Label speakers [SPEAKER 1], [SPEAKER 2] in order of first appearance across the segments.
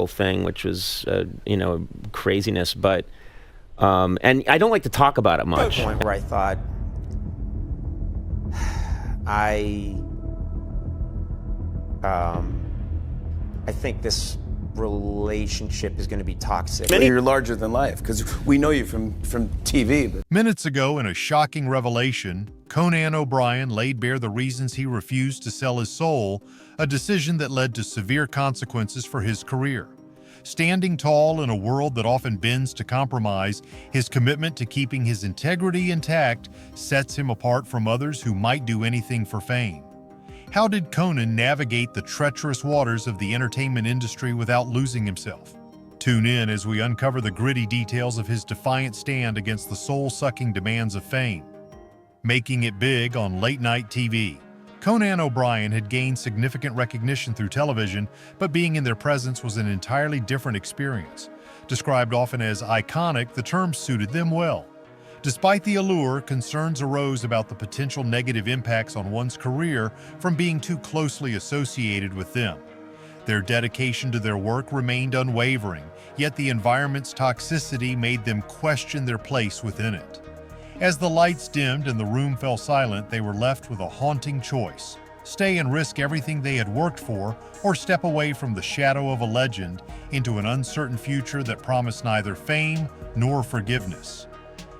[SPEAKER 1] whole thing, which was, craziness. But, and I don't like to talk about it much.
[SPEAKER 2] The point where I thought, I think this relationship is going to be toxic.
[SPEAKER 3] You're larger than life, because we know you from TV. But
[SPEAKER 4] Minutes ago, in a shocking revelation, Conan O'Brien laid bare the reasons he refused to sell his soul, a decision that led to severe consequences for his career. Standing tall in a world that often bends to compromise, his commitment to keeping his integrity intact sets him apart from others who might do anything for fame. How did Conan navigate the treacherous waters of the entertainment industry without losing himself? Tune in as we uncover the gritty details of his defiant stand against the soul-sucking demands of fame. Making it big on late-night TV, Conan O'Brien had gained significant recognition through television, but being in their presence was an entirely different experience. Described often as iconic, the term suited them well. Despite the allure, concerns arose about the potential negative impacts on one's career from being too closely associated with them. Their dedication to their work remained unwavering, yet the environment's toxicity made them question their place within it. As the lights dimmed and the room fell silent, they were left with a haunting choice: stay and risk everything they had worked for, or step away from the shadow of a legend into an uncertain future that promised neither fame nor forgiveness.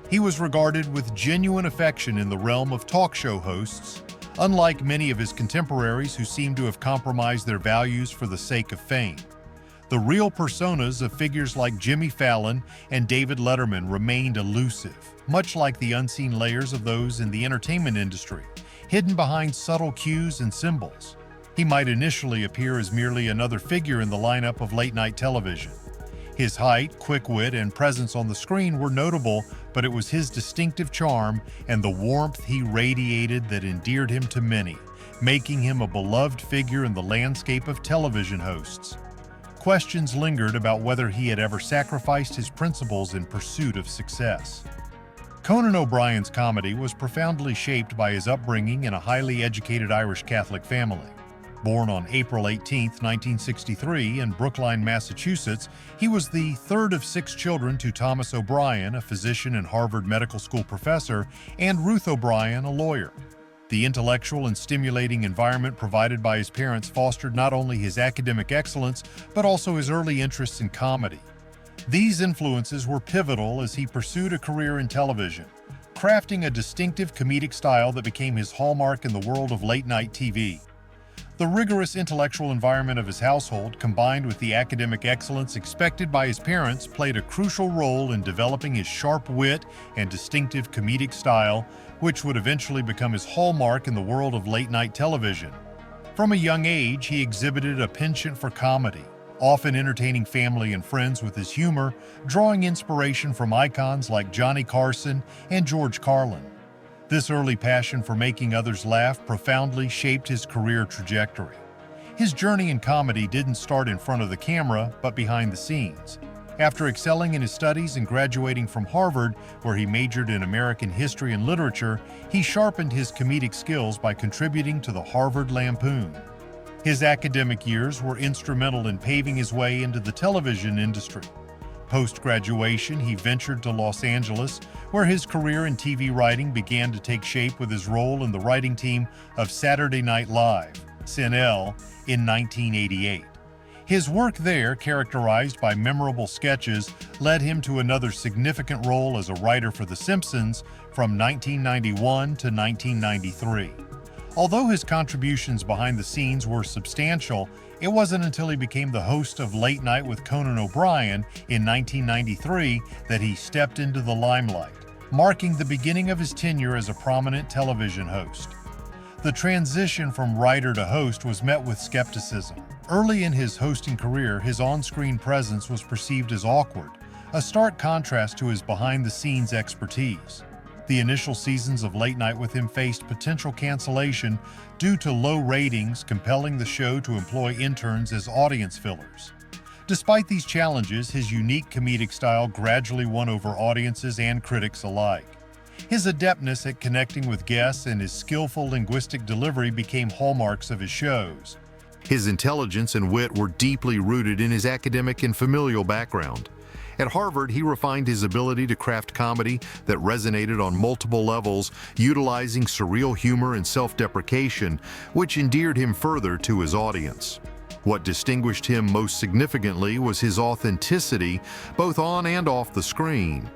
[SPEAKER 4] He was regarded with genuine affection in the realm of talk show hosts, unlike many of his contemporaries who seemed to have compromised their values for the sake of fame. The real personas of figures like Jimmy Fallon and David Letterman remained elusive, much like the unseen layers of those in the entertainment industry, hidden behind subtle cues and symbols. He might initially appear as merely another figure in the lineup of late-night television. His height, quick wit, and presence on the screen were notable, but it was his distinctive charm and the warmth he radiated that endeared him to many, making him a beloved figure in the landscape of television hosts. Questions lingered about whether he had ever sacrificed his principles in pursuit of success. Conan O'Brien's comedy was profoundly shaped by his upbringing in a highly educated Irish Catholic family. Born on April 18, 1963, in Brookline, Massachusetts, he was the third of 6 children to Thomas O'Brien, a physician and Harvard Medical School professor, and Ruth O'Brien, a lawyer. The intellectual and stimulating environment provided by his parents fostered not only his academic excellence, but also his early interests in comedy. These influences were pivotal as he pursued a career in television, crafting a distinctive comedic style that became his hallmark in the world of late-night TV. The rigorous intellectual environment of his household, combined with the academic excellence expected by his parents, played a crucial role in developing his sharp wit and distinctive comedic style, which would eventually become his hallmark in the world of late-night television. From a young age, he exhibited a penchant for comedy, often entertaining family and friends with his humor, drawing inspiration from icons like Johnny Carson and George Carlin. This early passion for making others laugh profoundly shaped his career trajectory. His journey in comedy didn't start in front of the camera, but behind the scenes. After excelling in his studies and graduating from Harvard, where he majored in American history and literature, he sharpened his comedic skills by contributing to the Harvard Lampoon. His academic years were instrumental in paving his way into the television industry. Post-graduation, he ventured to Los Angeles, where his career in TV writing began to take shape with his role in the writing team of Saturday Night Live, SNL, in 1988. His work there, characterized by memorable sketches, led him to another significant role as a writer for The Simpsons from 1991 to 1993. Although his contributions behind the scenes were substantial, it wasn't until he became the host of Late Night with Conan O'Brien in 1993 that he stepped into the limelight, marking the beginning of his tenure as a prominent television host. The transition from writer to host was met with skepticism. Early in his hosting career, his on-screen presence was perceived as awkward, a stark contrast to his behind-the-scenes expertise. The initial seasons of Late Night with him faced potential cancellation due to low ratings, compelling the show to employ interns as audience fillers. Despite these challenges, his unique comedic style gradually won over audiences and critics alike. His adeptness at connecting with guests and his skillful linguistic delivery became hallmarks of his shows. His intelligence and wit were deeply rooted in his academic and familial background. At Harvard, he refined his ability to craft comedy that resonated on multiple levels, utilizing surreal humor and self-deprecation, which endeared him further to his audience. What distinguished him most significantly was his authenticity, both on and off the screen.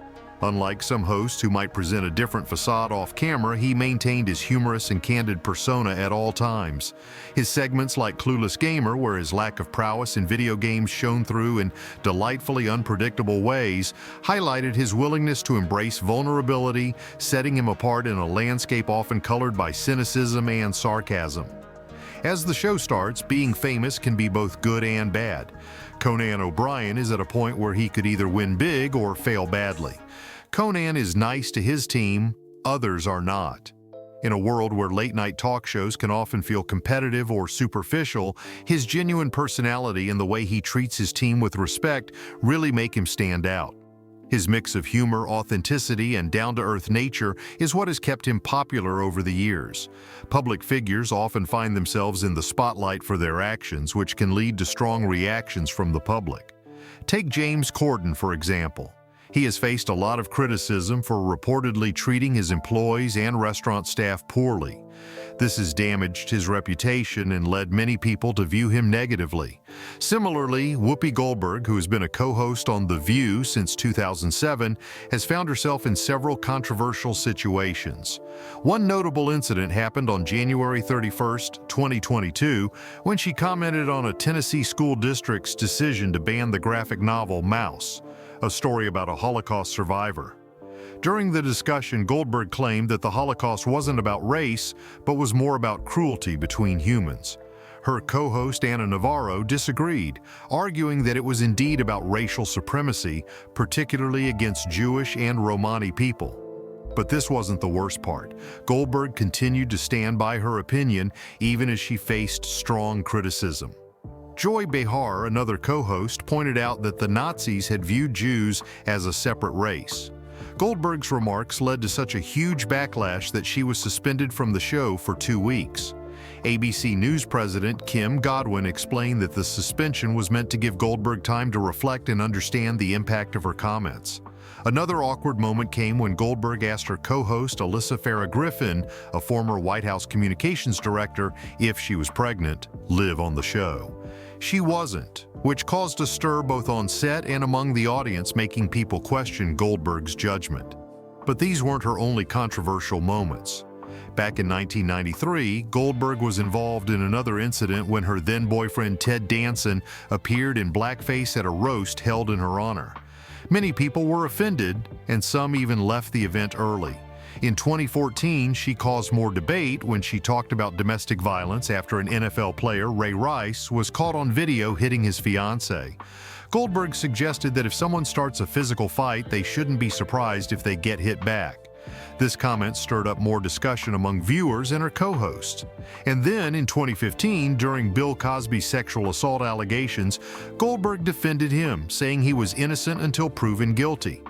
[SPEAKER 4] Unlike some hosts who might present a different facade off camera, he maintained his humorous and candid persona at all times. His segments like Clueless Gamer, where his lack of prowess in video games shone through in delightfully unpredictable ways, highlighted his willingness to embrace vulnerability, setting him apart in a landscape often colored by cynicism and sarcasm. As the show starts, being famous can be both good and bad. Conan O'Brien is at a point where he could either win big or fail badly. Conan is nice to his team, others are not. In a world where late-night talk shows can often feel competitive or superficial, his genuine personality and the way he treats his team with respect really make him stand out. His mix of humor, authenticity, and down-to-earth nature is what has kept him popular over the years. Public figures often find themselves in the spotlight for their actions, which can lead to strong reactions from the public. Take James Corden, for example. He has faced a lot of criticism for reportedly treating his employees and restaurant staff poorly. This has damaged his reputation and led many people to view him negatively. Similarly, Whoopi Goldberg, who has been a co-host on The View since 2007, has found herself in several controversial situations. One notable incident happened on January 31, 2022, when she commented on a Tennessee school district's decision to ban the graphic novel Mouse, a story about a Holocaust survivor. During the discussion, Goldberg claimed that the Holocaust wasn't about race, but was more about cruelty between humans. Her co-host Anna Navarro disagreed, arguing that it was indeed about racial supremacy, particularly against Jewish and Romani people. But this wasn't the worst part. Goldberg continued to stand by her opinion, even as she faced strong criticism. Joy Behar, another co-host, pointed out that the Nazis had viewed Jews as a separate race. Goldberg's remarks led to such a huge backlash that she was suspended from the show for 2 weeks. ABC News president Kim Godwin explained that the suspension was meant to give Goldberg time to reflect and understand the impact of her comments. Another awkward moment came when Goldberg asked her co-host Alyssa Farah Griffin, a former White House communications director, if she was pregnant, live on the show. She wasn't, which caused a stir both on set and among the audience, making people question Goldberg's judgment. But these weren't her only controversial moments. Back in 1993, Goldberg was involved in another incident when her then-boyfriend Ted Danson appeared in blackface at a roast held in her honor. Many people were offended, and some even left the event early. In 2014, she caused more debate when she talked about domestic violence after an NFL player, Ray Rice, was caught on video hitting his fiancée. Goldberg suggested that if someone starts a physical fight, they shouldn't be surprised if they get hit back. This comment stirred up more discussion among viewers and her co-hosts. And then, in 2015, during Bill Cosby's sexual assault allegations, Goldberg defended him, saying he was innocent until proven guilty.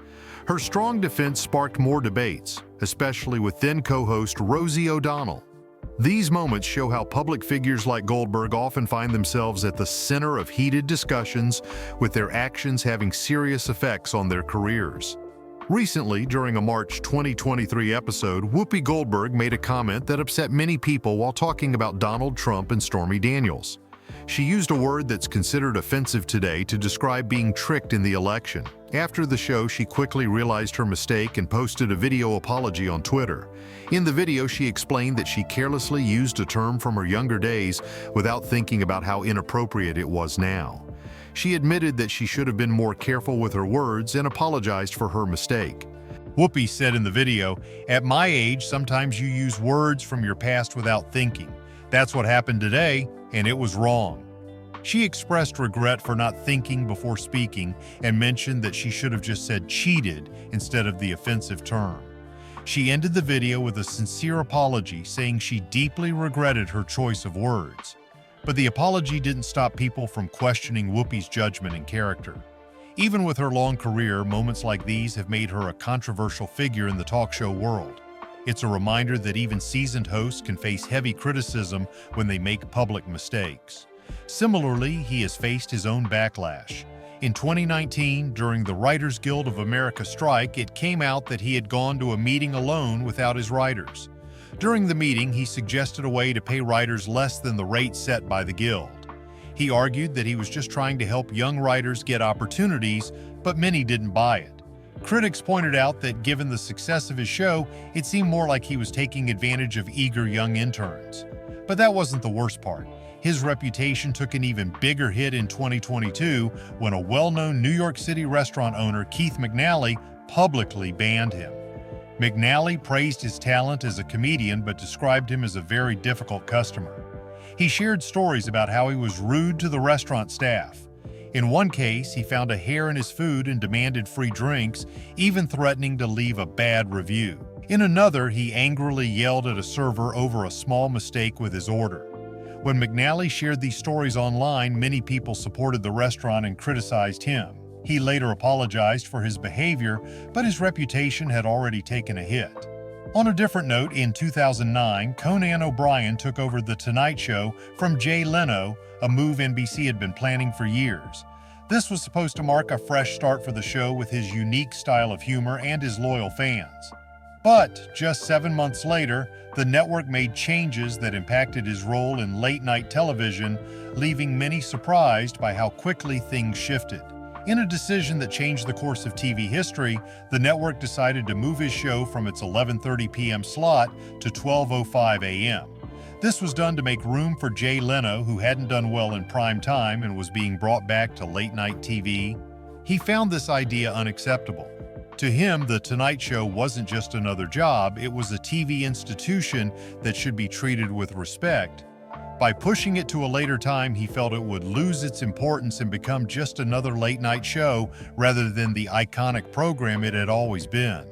[SPEAKER 4] Her strong defense sparked more debates, especially with then co-host Rosie O'Donnell. These moments show how public figures like Goldberg often find themselves at the center of heated discussions, with their actions having serious effects on their careers. Recently, during a March 2023 episode, Whoopi Goldberg made a comment that upset many people while talking about Donald Trump and Stormy Daniels. She used a word that's considered offensive today to describe being tricked in the election. After the show, she quickly realized her mistake and posted a video apology on Twitter. In the video, she explained that she carelessly used a term from her younger days without thinking about how inappropriate it was now. She admitted that she should have been more careful with her words and apologized for her mistake. Whoopi said in the video, "At my age, sometimes you use words from your past without thinking. That's what happened today, and it was wrong." She expressed regret for not thinking before speaking and mentioned that she should have just said cheated instead of the offensive term. She ended the video with a sincere apology, saying she deeply regretted her choice of words. But the apology didn't stop people from questioning Whoopi's judgment and character. Even with her long career, moments like these have made her a controversial figure in the talk show world. It's a reminder that even seasoned hosts can face heavy criticism when they make public mistakes. Similarly, he has faced his own backlash. In 2019, during the Writers Guild of America strike, it came out that he had gone to a meeting alone without his writers. During the meeting, he suggested a way to pay writers less than the rate set by the Guild. He argued that he was just trying to help young writers get opportunities, but many didn't buy it. Critics pointed out that given the success of his show, it seemed more like he was taking advantage of eager young interns. But that wasn't the worst part. His reputation took an even bigger hit in 2022 when a well-known New York City restaurant owner, Keith McNally, publicly banned him. McNally praised his talent as a comedian but described him as a very difficult customer. He shared stories about how he was rude to the restaurant staff. In one case, he found a hair in his food and demanded free drinks, even threatening to leave a bad review. In another, he angrily yelled at a server over a small mistake with his order. When McNally shared these stories online, many people supported the restaurant and criticized him. He later apologized for his behavior, but his reputation had already taken a hit. On a different note, in 2009, Conan O'Brien took over The Tonight Show from Jay Leno, a move NBC had been planning for years. This was supposed to mark a fresh start for the show with his unique style of humor and his loyal fans. But just 7 months later, the network made changes that impacted his role in late-night television, leaving many surprised by how quickly things shifted. In a decision that changed the course of TV history, the network decided to move his show from its 11:30 p.m. slot to 12:05 a.m. This was done to make room for Jay Leno, who hadn't done well in prime time and was being brought back to late-night TV. He found this idea unacceptable. To him, The Tonight Show wasn't just another job, it was a TV institution that should be treated with respect. By pushing it to a later time, he felt it would lose its importance and become just another late-night show rather than the iconic program it had always been.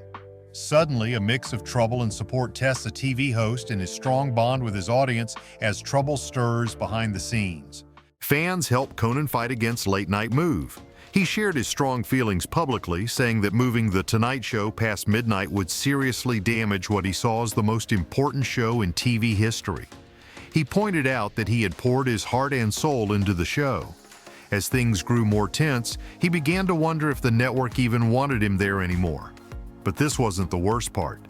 [SPEAKER 4] Suddenly, a mix of trouble and support tests a TV host and his strong bond with his audience as trouble stirs behind the scenes.
[SPEAKER 5] Fans helped Conan fight against late-night move. He shared his strong feelings publicly, saying that moving The Tonight Show past midnight would seriously damage what he saw as the most important show in TV history. He pointed out that he had poured his heart and soul into the show. As things grew more tense, he began to wonder if the network even wanted him there anymore. But this wasn't the worst part.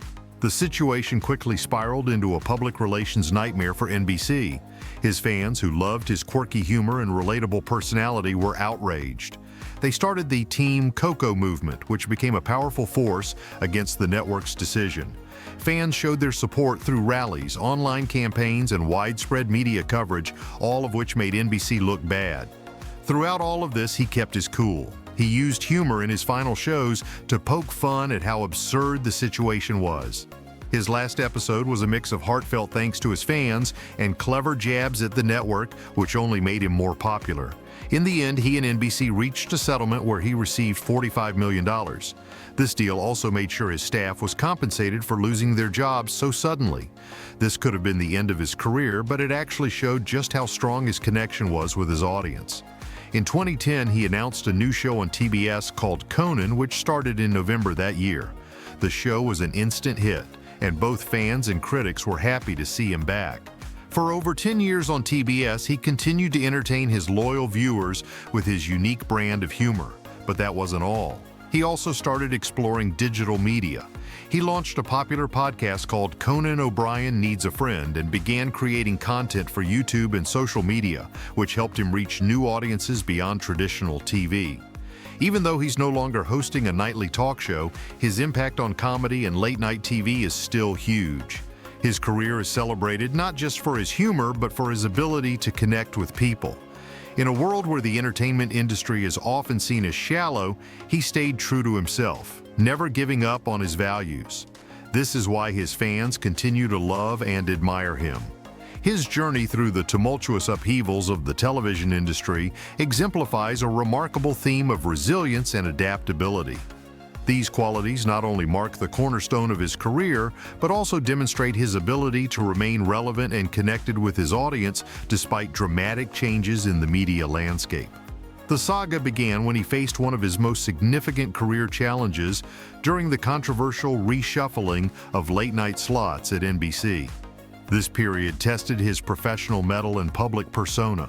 [SPEAKER 5] The situation quickly spiraled into a public relations nightmare for NBC. His fans, who loved his quirky humor and relatable personality, were outraged. They started the Team Coco movement, which became a powerful force against the network's decision. Fans showed their support through rallies, online campaigns, and widespread media coverage, all of which made NBC look bad. Throughout all of this, he kept his cool. He used humor in his final shows to poke fun at how absurd the situation was. His last episode was a mix of heartfelt thanks to his fans and clever jabs at the network, which only made him more popular. In the end, he and NBC reached a settlement where he received $45 million. This deal also made sure his staff was compensated for losing their jobs so suddenly. This could have been the end of his career, but it actually showed just how strong his connection was with his audience. In 2010, he announced a new show on TBS called Conan, which started in November that year. The show was an instant hit, and both fans and critics were happy to see him back. For over 10 years on TBS, he continued to entertain his loyal viewers with his unique brand of humor. But that wasn't all. He also started exploring digital media. He launched a popular podcast called Conan O'Brien Needs a Friend and began creating content for YouTube and social media, which helped him reach new audiences beyond traditional TV. Even though he's no longer hosting a nightly talk show, his impact on comedy and late-night TV is still huge. His career is celebrated not just for his humor, but for his ability to connect with people. In a world where the entertainment industry is often seen as shallow, he stayed true to himself, never giving up on his values. This is why his fans continue to love and admire him. His journey through the tumultuous upheavals of the television industry exemplifies a remarkable theme of resilience and adaptability. These qualities not only mark the cornerstone of his career, but also demonstrate his ability to remain relevant and connected with his audience despite dramatic changes in the media landscape. The saga began when he faced one of his most significant career challenges during the controversial reshuffling of late-night slots at NBC. This period tested his professional mettle and public persona.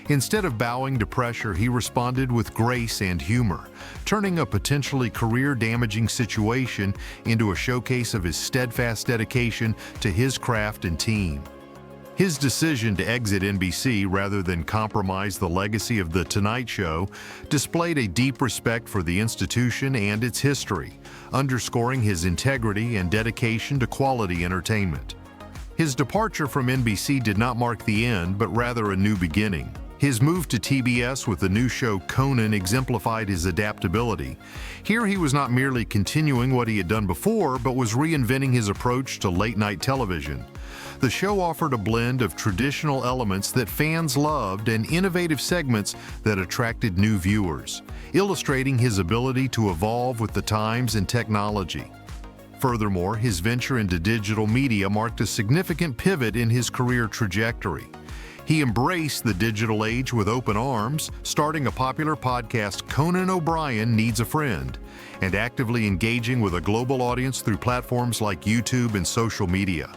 [SPEAKER 5] Instead of bowing to pressure, he responded with grace and humor, turning a potentially career-damaging situation into a showcase of his steadfast dedication to his craft and team. His decision to exit NBC rather than compromise the legacy of The Tonight Show displayed a deep respect for the institution and its history, underscoring his integrity and dedication to quality entertainment. His departure from NBC did not mark the end, but rather a new beginning. His move to TBS with the new show Conan exemplified his adaptability. Here he was not merely continuing what he had done before, but was reinventing his approach to late-night television. The show offered a blend of traditional elements that fans loved and innovative segments that attracted new viewers, illustrating his ability to evolve with the times and technology. Furthermore, his venture into digital media marked a significant pivot in his career trajectory. He embraced the digital age with open arms, starting a popular podcast, Conan O'Brien Needs a Friend, and actively engaging with a global audience through platforms like YouTube and social media.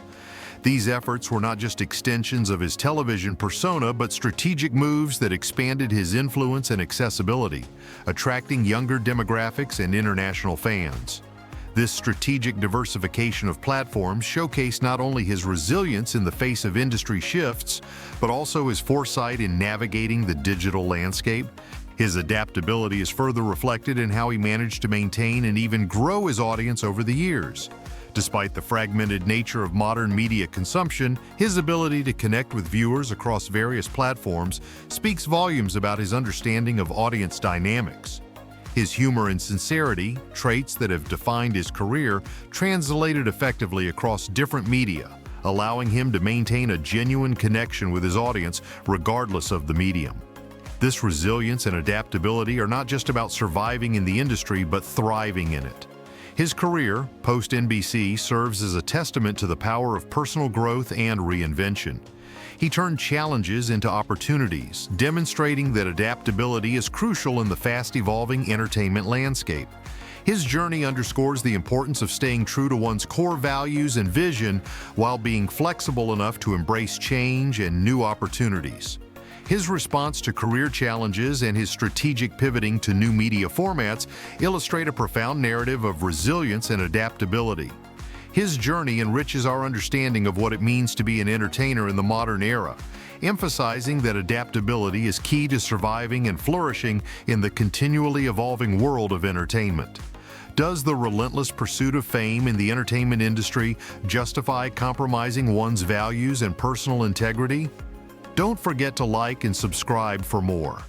[SPEAKER 5] These efforts were not just extensions of his television persona, but strategic moves that expanded his influence and accessibility, attracting younger demographics and international fans. This strategic diversification of platforms showcased not only his resilience in the face of industry shifts, but also his foresight in navigating the digital landscape. His adaptability is further reflected in how he managed to maintain and even grow his audience over the years. Despite the fragmented nature of modern media consumption, his ability to connect with viewers across various platforms speaks volumes about his understanding of audience dynamics. His humor and sincerity, traits that have defined his career, translated effectively across different media, allowing him to maintain a genuine connection with his audience regardless of the medium. This resilience and adaptability are not just about surviving in the industry, but thriving in it. His career, post-NBC, serves as a testament to the power of personal growth and reinvention. He turned challenges into opportunities, demonstrating that adaptability is crucial in the fast-evolving entertainment landscape. His journey underscores the importance of staying true to one's core values and vision while being flexible enough to embrace change and new opportunities. His response to career challenges and his strategic pivoting to new media formats illustrate a profound narrative of resilience and adaptability. His journey enriches our understanding of what it means to be an entertainer in the modern era, emphasizing that adaptability is key to surviving and flourishing in the continually evolving world of entertainment. Does the relentless pursuit of fame in the entertainment industry justify compromising one's values and personal integrity? Don't forget to like and subscribe for more.